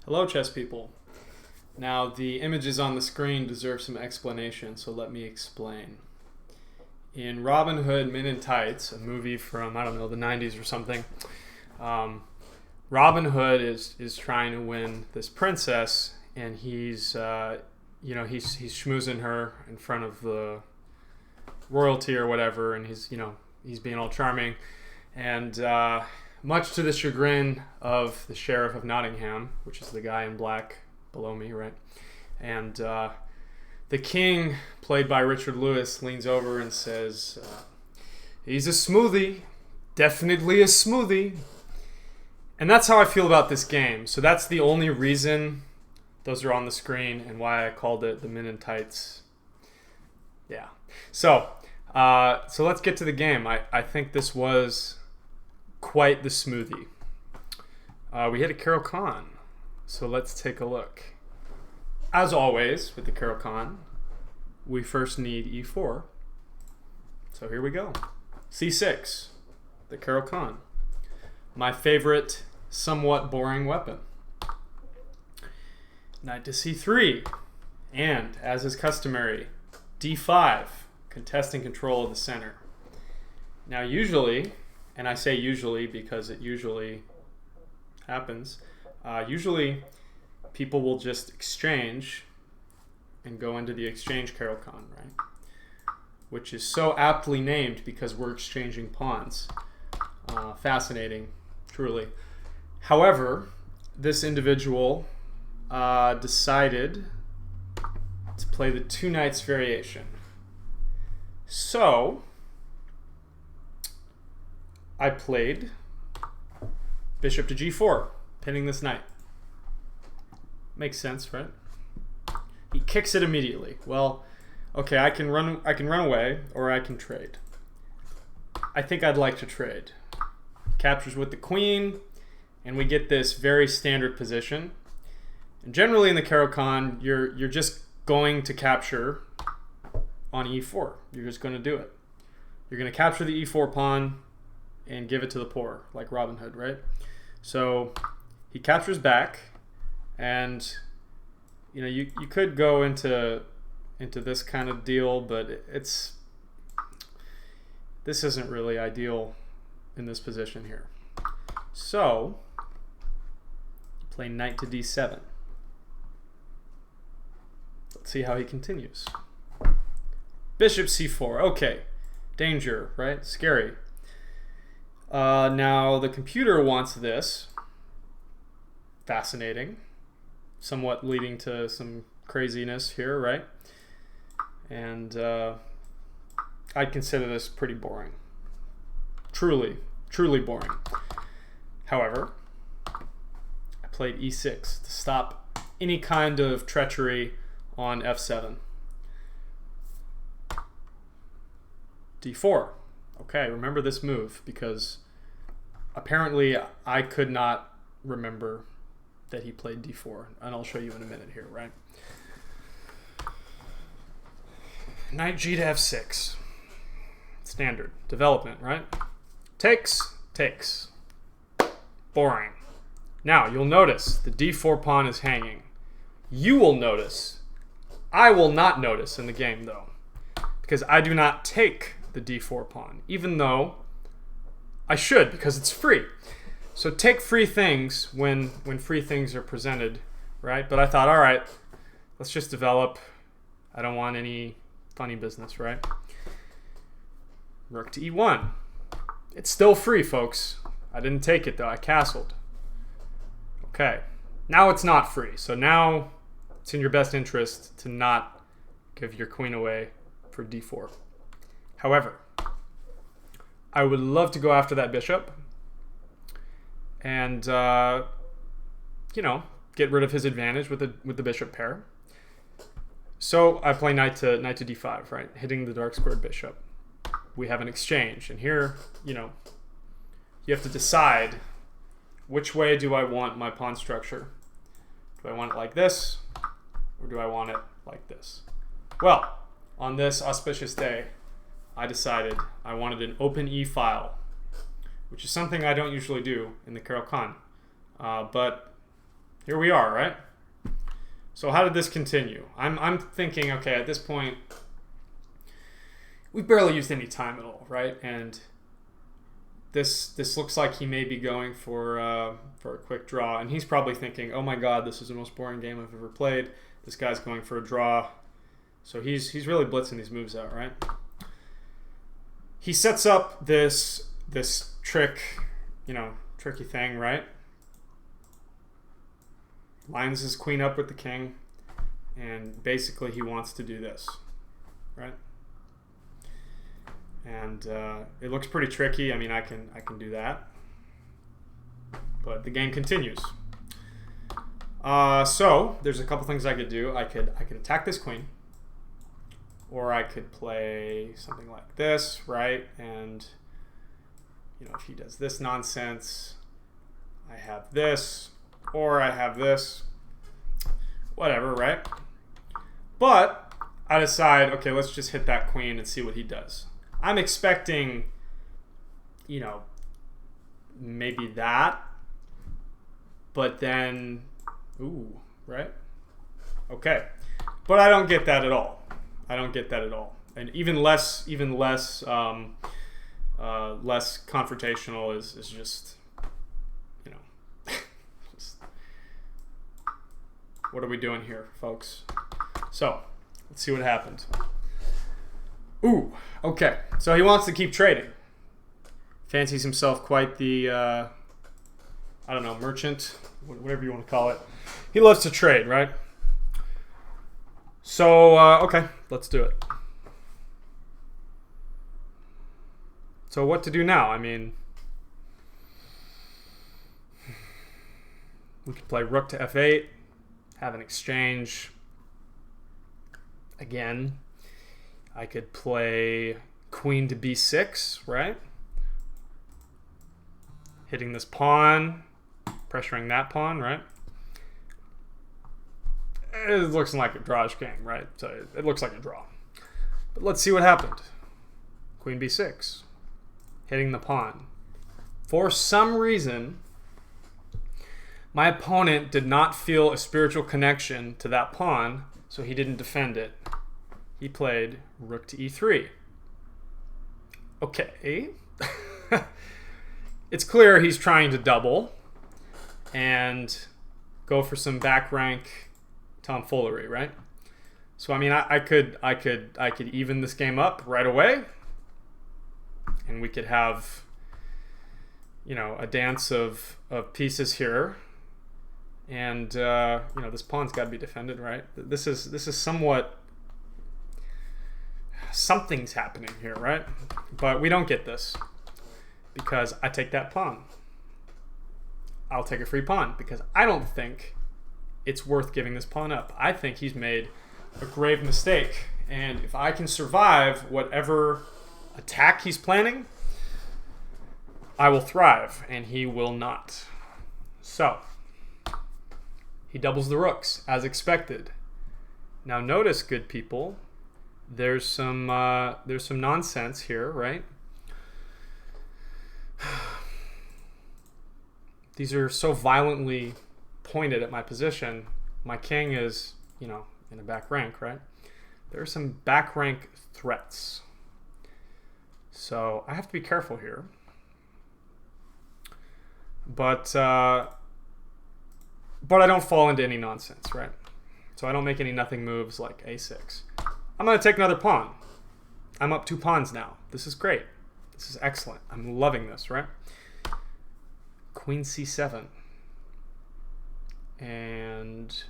Hello, chess people. Now, the images on the screen deserve some explanation, so let me explain. In Robin Hood Men in Tights, a movie from, I don't know, the 90s or something, Robin Hood is trying to win this princess, and he's schmoozing her in front of the royalty or whatever, and he's being all charming, and much to the chagrin of the Sheriff of Nottingham, which is the guy in black below me, right? And the king, played by Richard Lewis, leans over and says, he's a smoothie, definitely a smoothie. And that's how I feel about this game. So that's the only reason those are on the screen and why I called it the Men in Tights. Yeah. So let's get to the game. I think this was quite the smoothie. We hit a Caro Kann. So let's take a look. As always, with the Caro Kann, we first need e4. So here we go. c6, the Caro Kann. My favorite, somewhat boring weapon. Knight to c3. And, as is customary, d5, contesting control of the center. Now usually, and I say usually because it usually happens, usually people will just exchange and go into the exchange Caro Kann, right? Which is so aptly named because we're exchanging pawns. Fascinating, truly. However, this individual decided to play the two knights variation. So I played bishop to g4, pinning this knight. Makes sense, right? He kicks it immediately. Well, okay, I can run away or I can trade. I think I'd like to trade. Captures with the queen, and we get this very standard position. And generally in the Caro Kann, you're just going to capture on e4. You're just going to do it. You're going to capture the e4 pawn and give it to the poor, like Robin Hood, right? So he captures back, and you could go into this kind of deal, but this isn't really ideal in this position here. So play knight to d7. Let's see how he continues. Bishop c4. Okay, danger, right? Scary. Now the computer wants this. Fascinating. Somewhat leading to some craziness here, right? And I'd consider this pretty boring. Truly boring. However, I played e6 to stop any kind of treachery on f7. d4. Okay, remember this move because apparently I could not remember that he played d4, and I'll show you in a minute here, right? Knight g to f6. Standard development, right? Takes. Boring. Now, you'll notice the d4 pawn is hanging. You will notice. I will not notice in the game, though, because I do not take the d4 pawn, even though I should, because it's free. So take free things when free things are presented, right? But I thought, all right, let's just develop. I don't want any funny business, right? Rook to e1. It's still free, folks. I didn't take it, though. I castled. Okay. Now it's not free. So now it's in your best interest to not give your queen away for d4. However, I would love to go after that bishop and, get rid of his advantage with the bishop pair. So I play knight to d5, right? Hitting the dark squared bishop. We have an exchange. And here, you have to decide which way do I want my pawn structure. Do I want it like this, or do I want it like this? Well, on this auspicious day, I decided I wanted an open e-file, which is something I don't usually do in the Caro Kann. But here we are, right? So how did this continue? I'm thinking, okay, at this point, we've barely used any time at all, right? And this looks like he may be going for a quick draw, and he's probably thinking, oh my God, this is the most boring game I've ever played. This guy's going for a draw. So he's really blitzing these moves out, right? He sets up this trick, tricky thing, right? Lines his queen up with the king, and basically he wants to do this, right? And it looks pretty tricky. I mean, I can do that, but the game continues. So there's a couple things I could do. I could attack this queen, or I could play something like this, right? And if he does this nonsense, I have this, or I have this, whatever, right? But I decide, okay, let's just hit that queen and see what he does. I'm expecting, maybe that, but then, ooh, right? Okay, but I don't get that at all. And even less less confrontational is just, just, what are we doing here, folks? So let's see what happened. Ooh, okay. So he wants to keep trading. Fancies himself quite the, merchant, whatever you want to call it. He loves to trade, right? So, okay, let's do it. So what to do now? I mean, we could play rook to f8, have an exchange. Again, I could play queen to b6, right? Hitting this pawn, pressuring that pawn, right? It looks like a drawish game, right? So it looks like a draw. But let's see what happened. Queen b6, hitting the pawn. For some reason, my opponent did not feel a spiritual connection to that pawn, so he didn't defend it. He played rook to e3. Okay. It's clear he's trying to double and go for some back rank tomfoolery, right? So I mean, I could even this game up right away, and we could have a dance of pieces here, and this pawn's got to be defended, right? This is somewhat, something's happening here, right? But we don't get this because I take that pawn. I'll take a free pawn because I don't think it's worth giving this pawn up. I think he's made a grave mistake, and if I can survive whatever attack he's planning, I will thrive, and he will not. So he doubles the rooks as expected. Now notice, good people, there's some nonsense here, right? These are so violently pointed at my position. My king is, in a back rank, right? There are some back rank threats. So I have to be careful here. But I don't fall into any nonsense, right? So I don't make any nothing moves like a6. I'm going to take another pawn. I'm up 2 pawns now. This is great. This is excellent. I'm loving this, right? Queen c7. And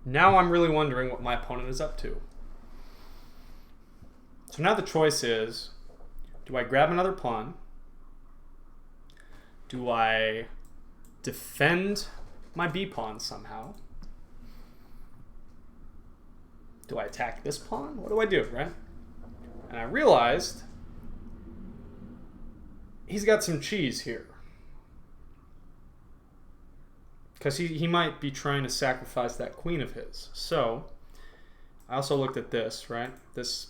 now I'm really wondering what my opponent is up to. So now the choice is, do I grab another pawn? Do I defend my b pawn somehow? Do I attack this pawn? What do I do, right? And I realized he's got some cheese here. Because he might be trying to sacrifice that queen of his. So I also looked at this, right? This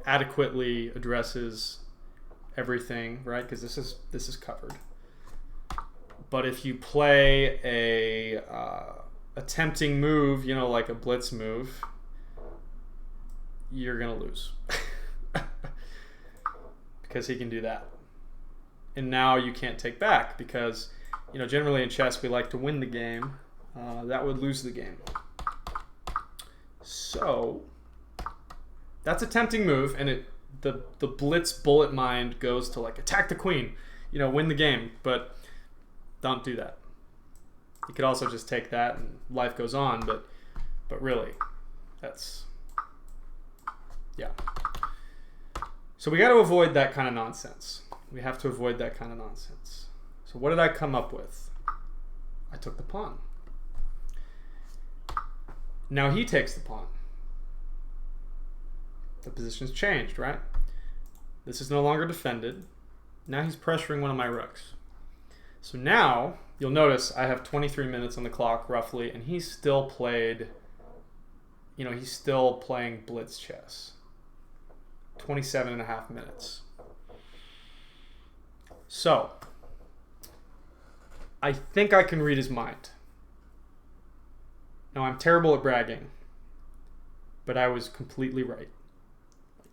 adequately addresses everything, right? Because this is covered. But if you play a a tempting move, you know, like a blitz move, you're going to lose. Because he can do that. And now you can't take back because, you know, generally in chess we like to win the game. That would lose the game. So that's a tempting move, and the blitz bullet mind goes to like attack the queen, you know, win the game, but don't do that. You could also just take that and life goes on, but really, that's, yeah. So we got to avoid that kind of nonsense. We have to avoid that kind of nonsense. So what did I come up with? I took the pawn. Now he takes the pawn. The position's changed, right? This is no longer defended. Now he's pressuring one of my rooks. So now, you'll notice I have 23 minutes on the clock, roughly, and he's still playing blitz chess. 27 and a half minutes. So, I think I can read his mind. Now, I'm terrible at bragging, but I was completely right.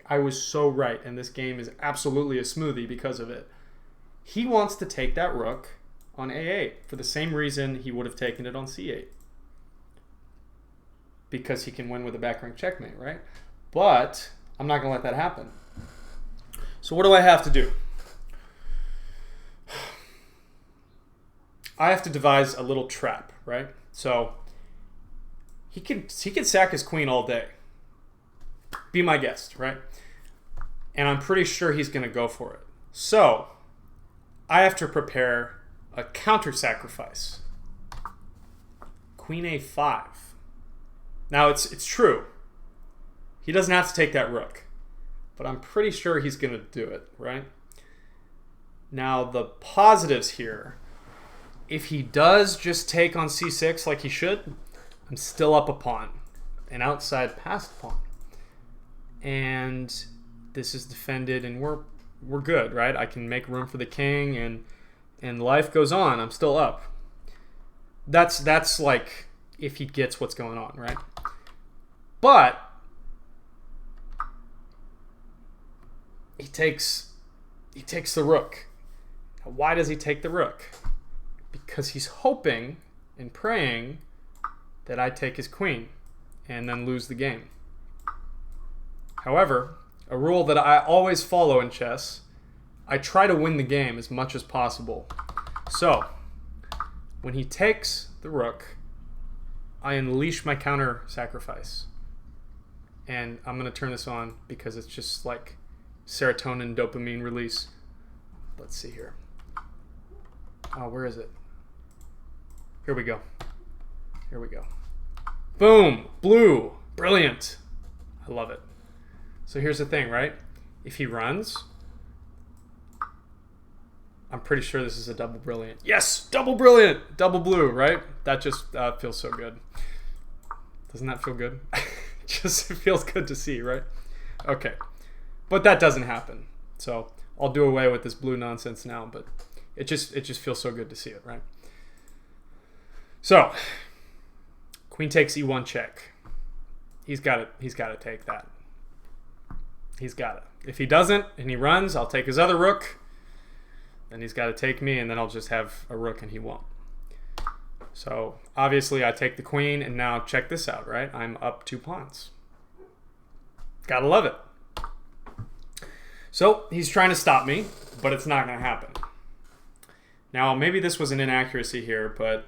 I was so right, and this game is absolutely a smoothie because of it. He wants to take that rook on A8 for the same reason he would have taken it on C8. Because he can win with a back rank checkmate, right? But I'm not going to let that happen. So what do I have to do? I have to devise a little trap, right? So he can sack his queen all day. Be my guest, right? And I'm pretty sure he's going to go for it. So I have to prepare a counter sacrifice. Queen A5. Now it's true. He doesn't have to take that rook, but I'm pretty sure he's going to do it, right? Now the positives here, if he does just take on C6 like he should, I'm still up a pawn, an outside passed pawn. And this is defended, and we're good, right? I can make room for the king, and life goes on. I'm still up. That's like if he gets what's going on, right? But he takes the rook. Now, why does he take the rook? Because he's hoping and praying that I take his queen and then lose the game. However, a rule that I always follow in chess, I try to win the game as much as possible. So, when he takes the rook, I unleash my counter sacrifice. And I'm going to turn this on because it's just like serotonin, dopamine release. Let's see here. Oh, where is it? Here we go. Here we go. Boom! Blue! Brilliant! I love it. So here's the thing, right? If he runs, I'm pretty sure this is a double brilliant. Yes! Double brilliant! Double blue, right? That just feels so good. Doesn't that feel good? Just it feels good to see, right? Okay. But that doesn't happen. So I'll do away with this blue nonsense now, but it just feels so good to see it, right? So, queen takes E1 check. He's got to take that. He's got it. If he doesn't and he runs, I'll take his other rook. Then he's got to take me, and then I'll just have a rook and he won't. So obviously I take the queen, and now check this out, right? I'm up 2 pawns. Gotta love it. So he's trying to stop me, but it's not going to happen. Now maybe this was an inaccuracy here, but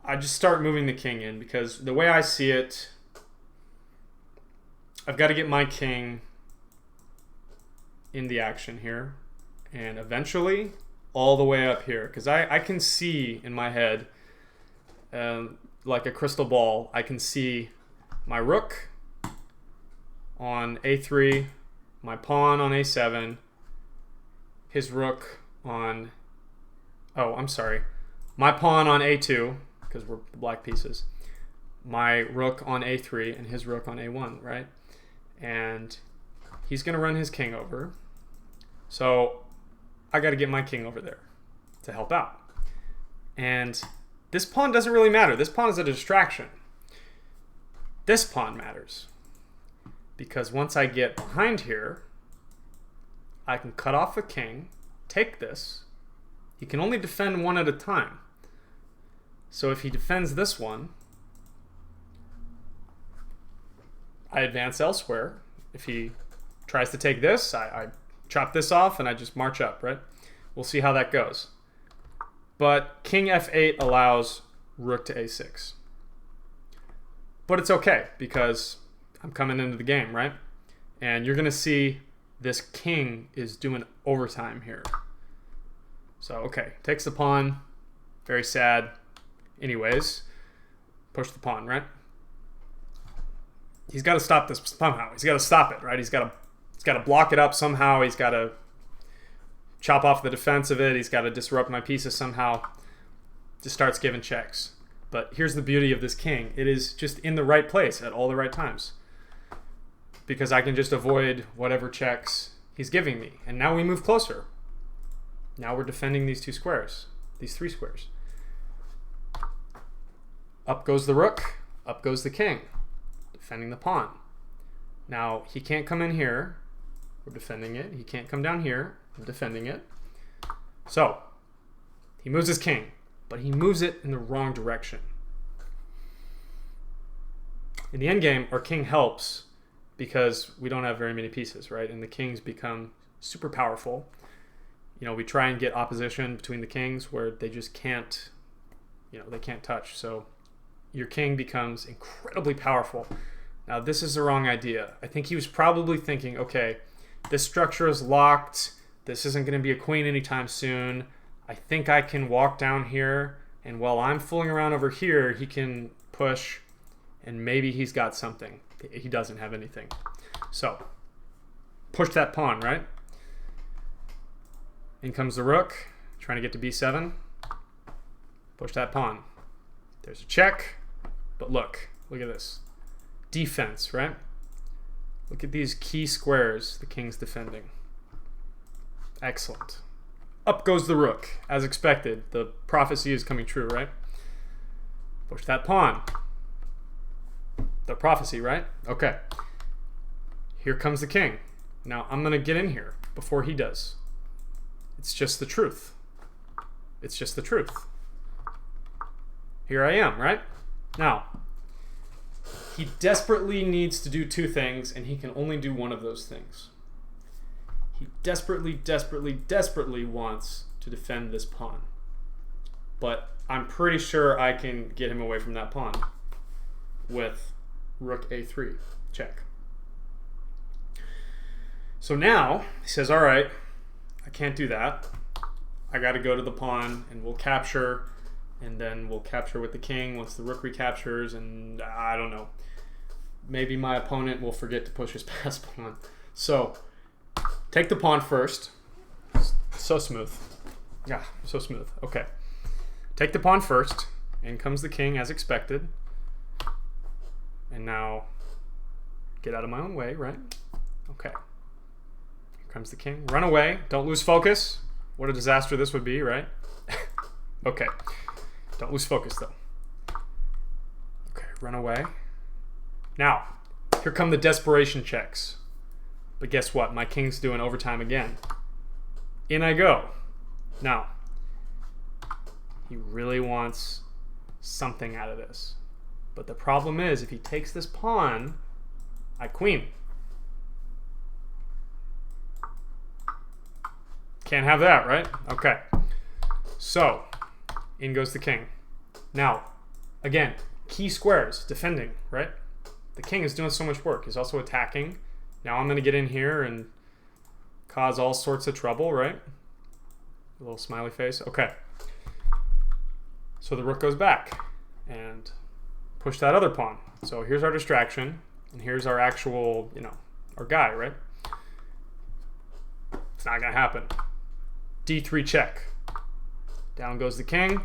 I just start moving the king in because the way I see it, I've got to get my king in the action here, and eventually all the way up here, because I can see in my head, like a crystal ball, I can see my rook on A3, my pawn on A7, his rook on, my pawn on A2, because we're black pieces, my rook on A3, and his rook on A1, right? And he's going to run his king over. So I got to get my king over there to help out. And this pawn doesn't really matter. This pawn is a distraction. This pawn matters. Because once I get behind here, I can cut off the king, take this. He can only defend one at a time. So if he defends this one, I advance elsewhere. If he tries to take this, I chop this off and I just march up, right? We'll see how that goes. But king f8 allows rook to a6. But it's okay because I'm coming into the game, right? And you're going to see this king is doing overtime here. So, okay, takes the pawn. Very sad. Anyways, push the pawn, right? He's got to stop this somehow. He's got to stop it, right? He's got to block it up somehow. He's got to chop off the defense of it. He's got to disrupt my pieces somehow. Just starts giving checks. But here's the beauty of this king. It is just in the right place at all the right times. Because I can just avoid whatever checks he's giving me. And now we move closer. Now we're defending these two squares. These three squares. Up goes the rook. Up goes the king. Defending the pawn. Now, he can't come in here. We're defending it. He can't come down here. I'm defending it. So, he moves his king. But he moves it in the wrong direction. In the endgame, our king helps because we don't have very many pieces, right? And the kings become super powerful. You know, we try and get opposition between the kings where they just can't, you know, they can't touch. So your king becomes incredibly powerful. Now, this is the wrong idea. I think he was probably thinking, okay, this structure is locked. This isn't going to be a queen anytime soon. I think I can walk down here, and while I'm fooling around over here, he can push, and maybe he's got something. He doesn't have anything. So, push that pawn, right? In comes the rook, trying to get to b7. Push that pawn. There's a check, but look at this. Defense, right? Look at these key squares the king's defending. Excellent. Up goes the rook, as expected. The prophecy is coming true, right? Push that pawn. The prophecy, right? Okay. Here comes the king. Now, I'm going to get in here before he does. It's just the truth. It's just the truth. Here I am, right? Now, he desperately needs to do two things, and he can only do one of those things. He desperately, desperately, desperately wants to defend this pawn. But I'm pretty sure I can get him away from that pawn with rook a3, check. So now, he says, all right, I can't do that. I got to go to the pawn, and we'll capture, and then we'll capture with the king once the rook recaptures, and I don't know. Maybe my opponent will forget to push his pass pawn. So, take the pawn first. So smooth. Yeah, so smooth. Okay. Take the pawn first. In comes the king as expected. And now, get out of my own way, right? Okay. Here comes the king. Run away. Don't lose focus. What a disaster this would be, right? Okay. Don't lose focus, though. Okay, run away. Now, here come the desperation checks. But guess what? My king's doing overtime again. In I go. Now, he really wants something out of this. But the problem is, if he takes this pawn, I queen. Can't have that, right? Okay. So, in goes the king. Now, again, key squares, defending, right? The king is doing so much work. He's also attacking. Now I'm going to get in here and cause all sorts of trouble, right? A little smiley face. Okay. So the rook goes back and push that other pawn. So here's our distraction, and here's our actual, you know, our guy, right? It's not going to happen. D3 check. Down goes the king.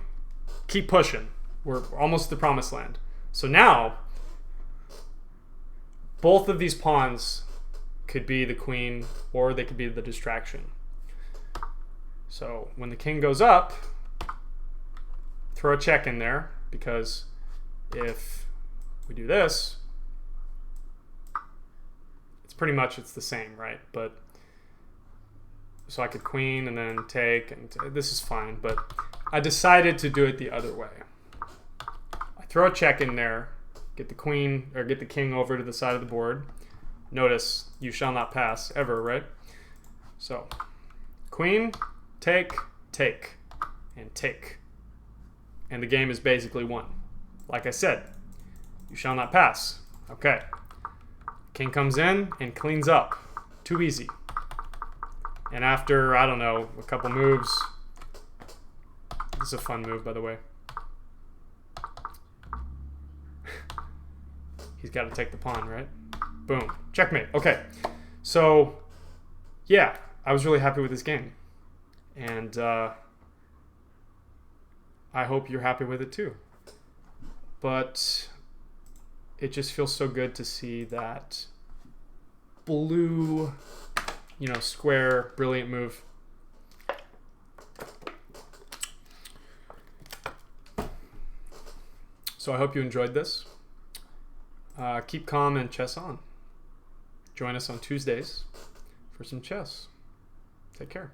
Keep pushing. We're almost to the promised land. So now, both of these pawns could be the queen, or they could be the distraction. So when the king goes up, throw a check in there, because if we do this, it's pretty much the same, right? But so I could queen and then take, and this is fine, but I decided to do it the other way. I throw a check in there, get the queen, or get the king over to the side of the board. Notice you shall not pass ever, right? So queen, take, take, and take. And the game is basically won. Like I said, you shall not pass. Okay. King comes in and cleans up. Too easy. And after, I don't know, a couple moves. This is a fun move, by the way. He's got to take the pawn, right? Boom. Checkmate. Okay. So, yeah, I was really happy with this game. And I hope you're happy with it too. But it just feels so good to see that blue, square, brilliant move. So I hope you enjoyed this. Keep calm and chess on. Join us on Tuesdays for some chess. Take care.